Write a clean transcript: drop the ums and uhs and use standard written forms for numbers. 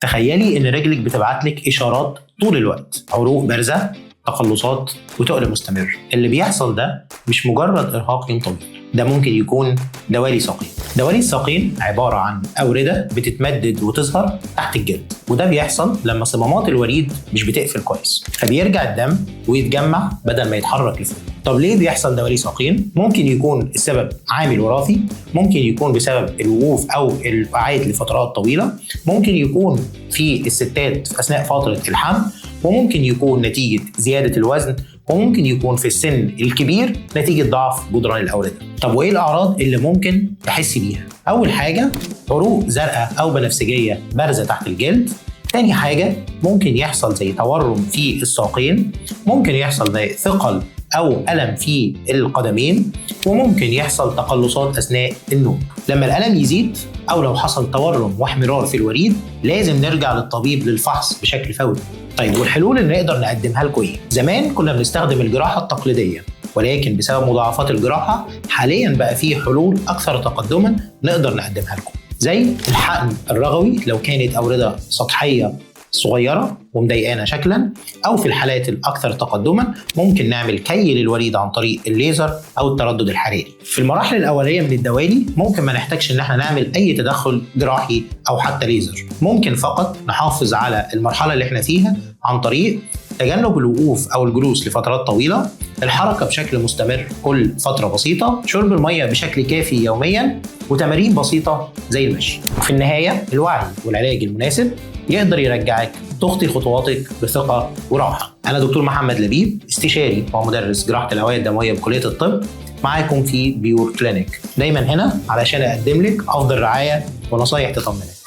تخيلي ان رجلك بتبعت لك اشارات طول الوقت، عروق بارزه، تقلصات، وتقل مستمر. اللي بيحصل ده مش مجرد ارهاق يوم طويل، ده ممكن يكون دوالي ساقين. دوالي الساقين عباره عن اورده بتتمدد وتظهر تحت الجلد، وده بيحصل لما صمامات الوريد مش بتقفل كويس، فبيرجع الدم ويتجمع بدل ما يتحرك لفوق. طب ليه بيحصل دوالي ساقين؟ ممكن يكون السبب عامل وراثي، ممكن يكون بسبب الوقوف او القعاد لفترات طويله، ممكن يكون في الستات اثناء فتره الحمل، وممكن يكون نتيجه زياده الوزن، وممكن يكون في السن الكبير نتيجه ضعف جدران الاورده. طب وايه الاعراض اللي ممكن تحسي بيها؟ اول حاجه عروق زرقاء او بنفسجيه بارزه تحت الجلد. تاني حاجه ممكن يحصل زي تورم في الساقين، ممكن يحصل زي ثقل أو ألم في القدمين، وممكن يحصل تقلصات أثناء النوم. لما الألم يزيد أو لو حصل تورم واحمرار في الوريد لازم نرجع للطبيب للفحص بشكل فوري. طيب والحلول اللي نقدر نقدمها لكم إيه؟ زمان كنا بنستخدم الجراحة التقليدية، ولكن بسبب مضاعفات الجراحة حاليا بقى فيه حلول أكثر تقدما نقدر نقدمها لكم، زي الحقن الرغوي لو كانت أوردة سطحية صغيرة ومضايقانا شكلا، أو في الحالات الأكثر تقدما ممكن نعمل كي للوريد عن طريق الليزر أو التردد الحراري. في المراحل الأولية من الدوالي ممكن ما نحتاجش إن احنا نعمل أي تدخل جراحي أو حتى ليزر، ممكن فقط نحافظ على المرحلة اللي احنا فيها عن طريق تجنب الوقوف أو الجلوس لفترات طويلة، الحركة بشكل مستمر كل فترة بسيطة، شرب المية بشكل كافي يوميا، وتمارين بسيطة زي المشي. في النهاية الوعي والعلاج المناسب يقدر يرجعك تخطي خطواتك بثقة وراحة. أنا دكتور محمد لبيب، استشاري ومدرس جراحة الأوعية الدموية بكلية الطب، معاكم في بيور كلينيك، دايما هنا علشان أقدم لك أفضل رعاية ونصايح تطمنك.